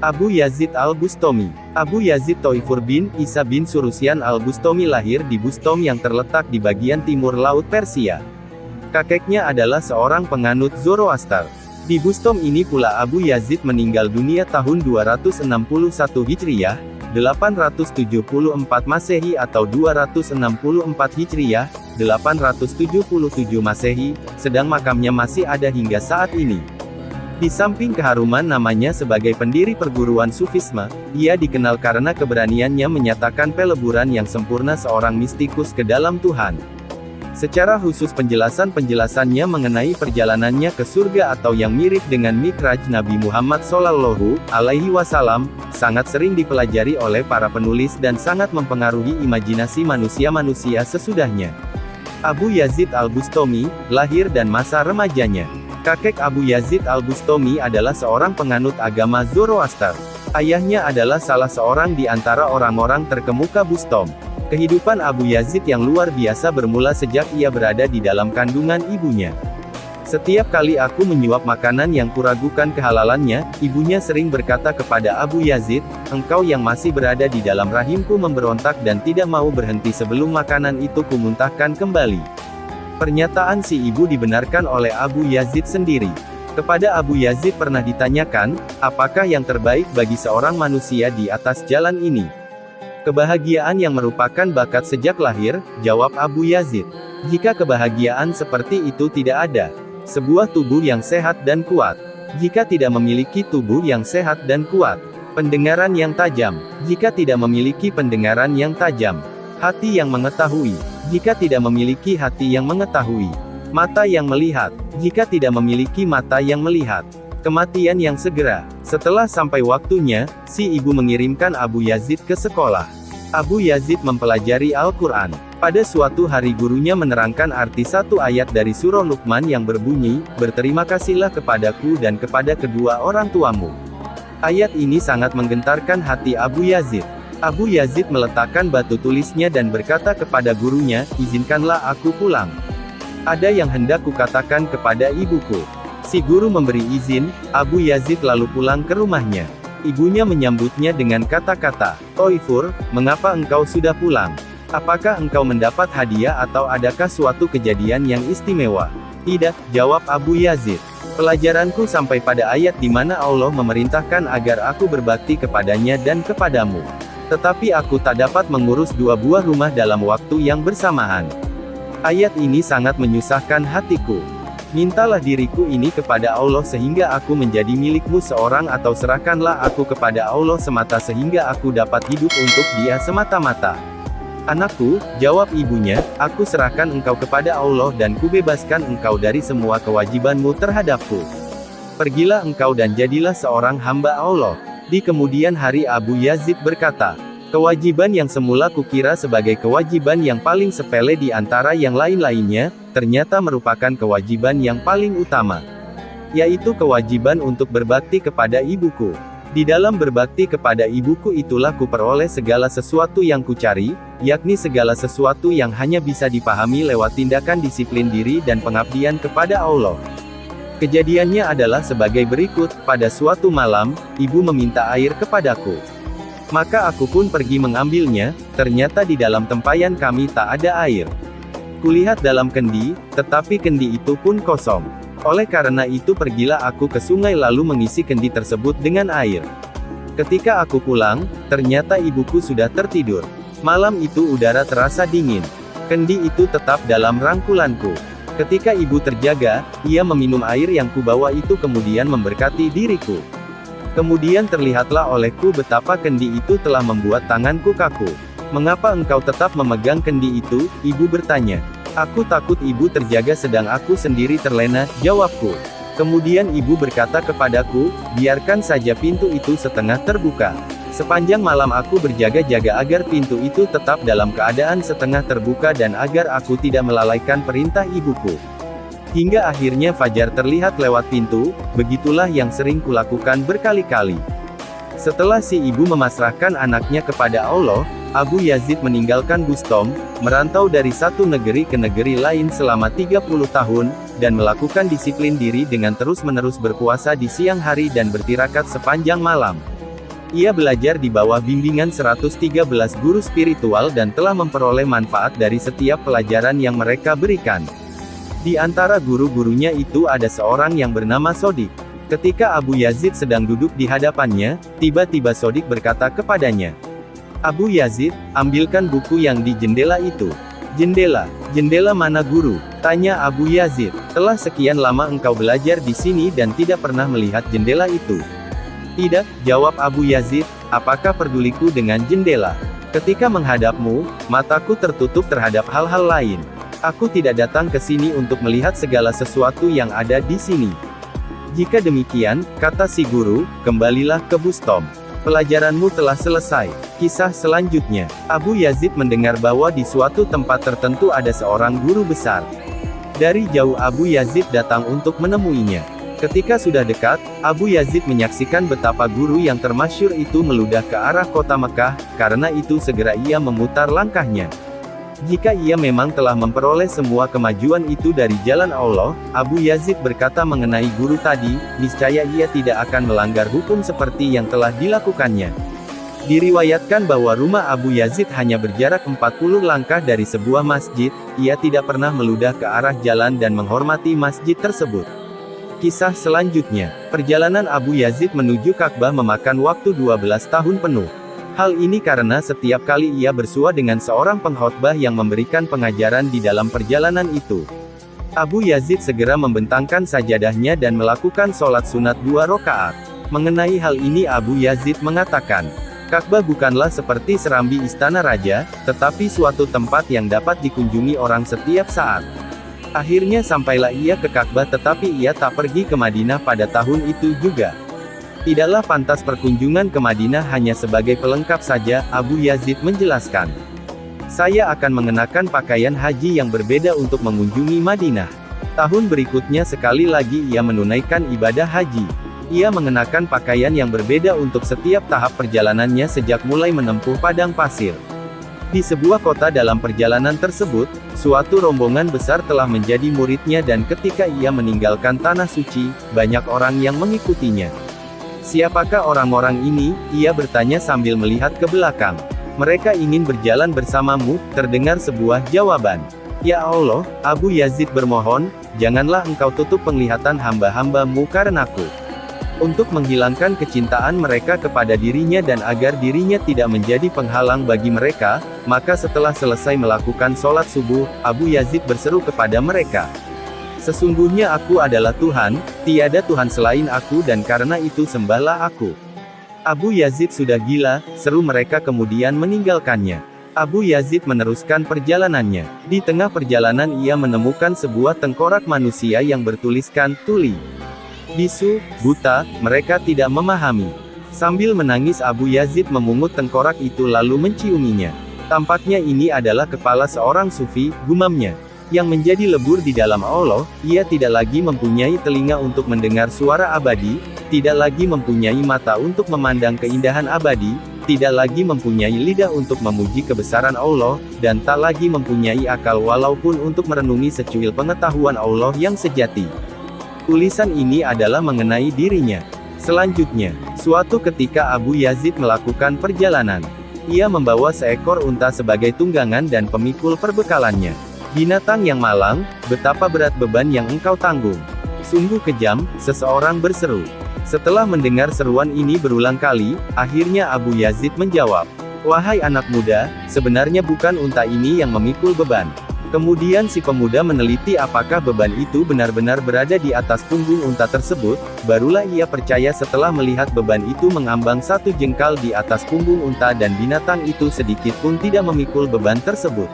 Abu Yazid al-Bustami. Abu Yazid Thoifur bin Isa bin Surusyan al-Bustami lahir di Bustom yang terletak di bagian timur Laut Persia. Kakeknya adalah seorang penganut Zoroaster. Di Bustom ini pula Abu Yazid meninggal dunia tahun 261 Hijriyah, 874 Masehi atau 264 Hijriyah, 877 Masehi, sedang makamnya masih ada hingga saat ini. Di samping keharuman namanya sebagai pendiri perguruan Sufisme, ia dikenal karena keberaniannya menyatakan peleburan yang sempurna seorang mistikus ke dalam Tuhan. Secara khusus penjelasannya mengenai perjalanannya ke surga atau yang mirip dengan Mi'raj Nabi Muhammad Shallallahu Alaihi Wasallam, sangat sering dipelajari oleh para penulis dan sangat mempengaruhi imajinasi manusia-manusia sesudahnya. Abu Yazid al-Bustami, lahir dan masa remajanya. Kakek Abu Yazid al-Bustami adalah seorang penganut agama Zoroaster. Ayahnya adalah salah seorang di antara orang-orang terkemuka Bustom. Kehidupan Abu Yazid yang luar biasa bermula sejak ia berada di dalam kandungan ibunya. Setiap kali aku menyuap makanan yang kuragukan kehalalannya, ibunya sering berkata kepada Abu Yazid, "Engkau yang masih berada di dalam rahimku memberontak dan tidak mau berhenti sebelum makanan itu kumuntahkan kembali." Pernyataan si ibu dibenarkan oleh Abu Yazid sendiri. Kepada Abu Yazid pernah ditanyakan, apakah yang terbaik bagi seorang manusia di atas jalan ini? Kebahagiaan yang merupakan bakat sejak lahir, jawab Abu Yazid. Jika kebahagiaan seperti itu tidak ada, sebuah tubuh yang sehat dan kuat. Jika tidak memiliki tubuh yang sehat dan kuat, pendengaran yang tajam. Jika tidak memiliki pendengaran yang tajam, hati yang mengetahui. Jika tidak memiliki hati yang mengetahui, mata yang melihat. Jika tidak memiliki mata yang melihat, kematian yang segera. Setelah sampai waktunya, si ibu mengirimkan Abu Yazid ke sekolah. Abu Yazid mempelajari Al-Quran. Pada suatu hari gurunya menerangkan arti satu ayat dari surah Luqman yang berbunyi, "Berterima kasihlah kepadaku dan kepada kedua orang tuamu." Ayat ini sangat menggentarkan hati Abu Yazid. Abu Yazid meletakkan batu tulisnya dan berkata kepada gurunya, "Izinkanlah aku pulang. Ada yang hendak kukatakan kepada ibuku." Si guru memberi izin, Abu Yazid lalu pulang ke rumahnya. Ibunya menyambutnya dengan kata-kata, "Thoifur, mengapa engkau sudah pulang? Apakah engkau mendapat hadiah atau adakah suatu kejadian yang istimewa?" "Tidak," jawab Abu Yazid. "Pelajaranku sampai pada ayat di mana Allah memerintahkan agar aku berbakti kepadanya dan kepadamu. Tetapi aku tak dapat mengurus dua buah rumah dalam waktu yang bersamaan. Ayat ini sangat menyusahkan hatiku. Mintalah diriku ini kepada Allah sehingga aku menjadi milikmu seorang atau serahkanlah aku kepada Allah semata sehingga aku dapat hidup untuk Dia semata-mata." "Anakku," jawab ibunya, "aku serahkan engkau kepada Allah dan kubebaskan engkau dari semua kewajibanmu terhadapku. Pergilah engkau dan jadilah seorang hamba Allah." Di kemudian hari Abu Yazid berkata, "Kewajiban yang semula kukira sebagai kewajiban yang paling sepele di antara yang lain-lainnya, ternyata merupakan kewajiban yang paling utama, yaitu kewajiban untuk berbakti kepada ibuku. Di dalam berbakti kepada ibuku itulah kuperoleh segala sesuatu yang kucari, yakni segala sesuatu yang hanya bisa dipahami lewat tindakan disiplin diri dan pengabdian kepada Allah." Kejadiannya adalah sebagai berikut, pada suatu malam, ibu meminta air kepadaku. Maka aku pun pergi mengambilnya, ternyata di dalam tempayan kami tak ada air. Kulihat dalam kendi, tetapi kendi itu pun kosong. Oleh karena itu pergilah aku ke sungai lalu mengisi kendi tersebut dengan air. Ketika aku pulang, ternyata ibuku sudah tertidur. Malam itu udara terasa dingin. Kendi itu tetap dalam rangkulanku. Ketika ibu terjaga, ia meminum air yang kubawa itu kemudian memberkati diriku. Kemudian terlihatlah olehku betapa kendi itu telah membuat tanganku kaku. "Mengapa engkau tetap memegang kendi itu?" ibu bertanya. "Aku takut ibu terjaga sedang aku sendiri terlena," jawabku. Kemudian ibu berkata kepadaku, "Biarkan saja pintu itu setengah terbuka. Sepanjang malam aku berjaga-jaga agar pintu itu tetap dalam keadaan setengah terbuka dan agar aku tidak melalaikan perintah ibuku. Hingga akhirnya fajar terlihat lewat pintu, begitulah yang sering kulakukan berkali-kali." Setelah si ibu memasrahkan anaknya kepada Allah, Abu Yazid meninggalkan Bustom, merantau dari satu negeri ke negeri lain selama 30 tahun, dan melakukan disiplin diri dengan terus-menerus berpuasa di siang hari dan bertirakat sepanjang malam. Ia belajar di bawah bimbingan 113 guru spiritual dan telah memperoleh manfaat dari setiap pelajaran yang mereka berikan. Di antara guru-gurunya itu ada seorang yang bernama Sodik. Ketika Abu Yazid sedang duduk di hadapannya, tiba-tiba Sodik berkata kepadanya, "Abu Yazid, ambilkan buku yang di jendela itu." "Jendela? Jendela mana guru?" tanya Abu Yazid. "Telah sekian lama engkau belajar di sini dan tidak pernah melihat jendela itu." "Tidak," jawab Abu Yazid, "apakah peduliku dengan jendela? Ketika menghadapmu, mataku tertutup terhadap hal-hal lain. Aku tidak datang ke sini untuk melihat segala sesuatu yang ada di sini." "Jika demikian," kata si guru, "kembalilah ke Bustom. Pelajaranmu telah selesai." Kisah selanjutnya, Abu Yazid mendengar bahwa di suatu tempat tertentu ada seorang guru besar. Dari jauh Abu Yazid datang untuk menemuinya. Ketika sudah dekat, Abu Yazid menyaksikan betapa guru yang termasyhur itu meludah ke arah kota Mekah, karena itu segera ia memutar langkahnya. Jika ia memang telah memperoleh semua kemajuan itu dari jalan Allah, Abu Yazid berkata mengenai guru tadi, niscaya ia tidak akan melanggar hukum seperti yang telah dilakukannya. Diriwayatkan bahwa rumah Abu Yazid hanya berjarak 40 langkah dari sebuah masjid, ia tidak pernah meludah ke arah jalan dan menghormati masjid tersebut. Kisah selanjutnya, perjalanan Abu Yazid menuju Ka'bah memakan waktu 12 tahun penuh. Hal ini karena setiap kali ia bersua dengan seorang pengkhotbah yang memberikan pengajaran di dalam perjalanan itu. Abu Yazid segera membentangkan sajadahnya dan melakukan sholat sunat 2 rakaat. Mengenai hal ini Abu Yazid mengatakan, "Ka'bah bukanlah seperti serambi istana raja, tetapi suatu tempat yang dapat dikunjungi orang setiap saat." Akhirnya sampailah ia ke Ka'bah tetapi ia tak pergi ke Madinah pada tahun itu juga. Tidaklah pantas perkunjungan ke Madinah hanya sebagai pelengkap saja, Abu Yazid menjelaskan. "Saya akan mengenakan pakaian haji yang berbeda untuk mengunjungi Madinah." Tahun berikutnya sekali lagi ia menunaikan ibadah haji. Ia mengenakan pakaian yang berbeda untuk setiap tahap perjalanannya sejak mulai menempuh padang pasir. Di sebuah kota dalam perjalanan tersebut, suatu rombongan besar telah menjadi muridnya dan ketika ia meninggalkan tanah suci, banyak orang yang mengikutinya. "Siapakah orang-orang ini?" ia bertanya sambil melihat ke belakang. "Mereka ingin berjalan bersamamu," terdengar sebuah jawaban. "Ya Allah, Abu Yazid bermohon, janganlah engkau tutup penglihatan hamba-hambamu karenaku. Untuk menghilangkan kecintaan mereka kepada dirinya dan agar dirinya tidak menjadi penghalang bagi mereka." Maka setelah selesai melakukan sholat subuh, Abu Yazid berseru kepada mereka, "Sesungguhnya aku adalah Tuhan, tiada Tuhan selain aku dan karena itu sembahlah aku." Abu Yazid sudah gila, seru mereka kemudian meninggalkannya. Abu Yazid meneruskan perjalanannya. Di tengah perjalanan ia menemukan sebuah tengkorak manusia yang bertuliskan, "Tuli." Bisu, buta, mereka tidak memahami. Sambil menangis Abu Yazid memungut tengkorak itu lalu menciuminya. "Tampaknya ini adalah kepala seorang sufi," gumamnya. "Yang menjadi lebur di dalam Allah, ia tidak lagi mempunyai telinga untuk mendengar suara abadi, tidak lagi mempunyai mata untuk memandang keindahan abadi, tidak lagi mempunyai lidah untuk memuji kebesaran Allah, dan tak lagi mempunyai akal walaupun untuk merenungi secuil pengetahuan Allah yang sejati." Tulisan ini adalah mengenai dirinya. Selanjutnya, suatu ketika Abu Yazid melakukan perjalanan. Ia membawa seekor unta sebagai tunggangan dan pemikul perbekalannya. "Binatang yang malang, betapa berat beban yang engkau tanggung. Sungguh kejam," seseorang berseru. Setelah mendengar seruan ini berulang kali, akhirnya Abu Yazid menjawab, "Wahai anak muda, sebenarnya bukan unta ini yang memikul beban." Kemudian si pemuda meneliti apakah beban itu benar-benar berada di atas punggung unta tersebut, barulah ia percaya setelah melihat beban itu mengambang 1 jengkal di atas punggung unta dan binatang itu sedikit pun tidak memikul beban tersebut.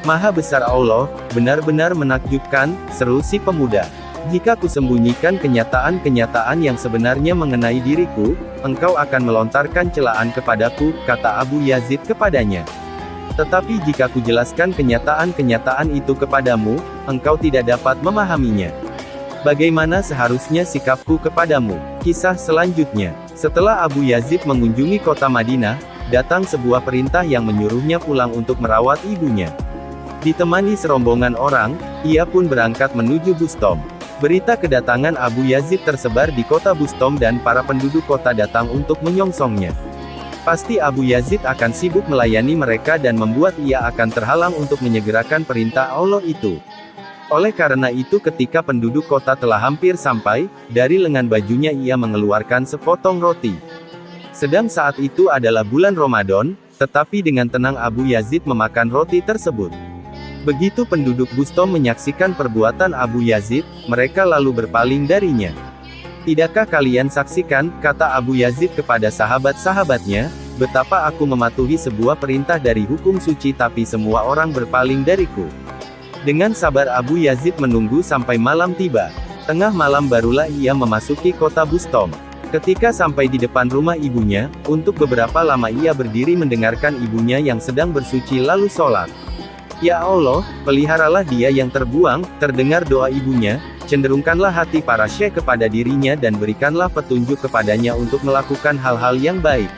"Maha besar Allah, benar-benar menakjubkan," seru si pemuda. "Jika kusembunyikan kenyataan-kenyataan yang sebenarnya mengenai diriku, engkau akan melontarkan celaan kepadaku," kata Abu Yazid kepadanya. "Tetapi jika kujelaskan kenyataan-kenyataan itu kepadamu, engkau tidak dapat memahaminya. Bagaimana seharusnya sikapku kepadamu?" Kisah selanjutnya, setelah Abu Yazid mengunjungi kota Madinah, datang sebuah perintah yang menyuruhnya pulang untuk merawat ibunya. Ditemani serombongan orang, ia pun berangkat menuju Bustom. Berita kedatangan Abu Yazid tersebar di kota Bustom dan para penduduk kota datang untuk menyongsongnya. Pasti Abu Yazid akan sibuk melayani mereka dan membuat ia akan terhalang untuk menyegerakan perintah Allah itu. Oleh karena itu ketika penduduk kota telah hampir sampai, dari lengan bajunya ia mengeluarkan sepotong roti. Sedang saat itu adalah bulan Ramadan, tetapi dengan tenang Abu Yazid memakan roti tersebut. Begitu penduduk Bustom menyaksikan perbuatan Abu Yazid, mereka lalu berpaling darinya. Tidakkah kalian saksikan, kata Abu Yazid kepada sahabat-sahabatnya, betapa aku mematuhi sebuah perintah dari hukum suci tapi semua orang berpaling dariku. Dengan sabar Abu Yazid menunggu sampai malam tiba. Tengah malam barulah ia memasuki kota Bustom. Ketika sampai di depan rumah ibunya, untuk beberapa lama ia berdiri mendengarkan ibunya yang sedang bersuci lalu sholat. Ya Allah, peliharalah dia yang terbuang, terdengar doa ibunya, cenderungkanlah hati para syekh kepada dirinya dan berikanlah petunjuk kepadanya untuk melakukan hal-hal yang baik.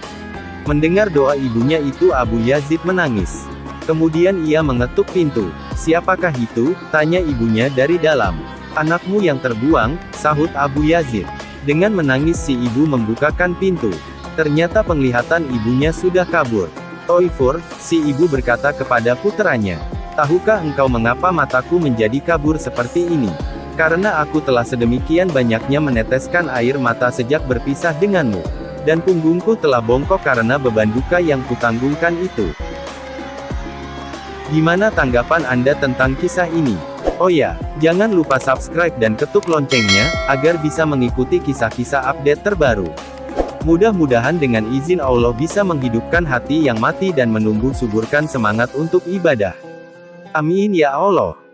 Mendengar doa ibunya itu Abu Yazid menangis. Kemudian ia mengetuk pintu. Siapakah itu? Tanya ibunya dari dalam. Anakmu yang terbuang, sahut Abu Yazid. Dengan menangis si ibu membukakan pintu. Ternyata penglihatan ibunya sudah kabur. Toifur, si ibu berkata kepada puteranya, tahukah engkau mengapa mataku menjadi kabur seperti ini? Karena aku telah sedemikian banyaknya meneteskan air mata sejak berpisah denganmu. Dan punggungku telah bongkok karena beban duka yang kutanggungkan itu. Gimana tanggapan Anda tentang kisah ini? Oh ya, jangan lupa subscribe dan ketuk loncengnya, agar bisa mengikuti kisah-kisah update terbaru. Mudah-mudahan dengan izin Allah bisa menghidupkan hati yang mati dan menumbuh suburkan semangat untuk ibadah. Amin ya Allah.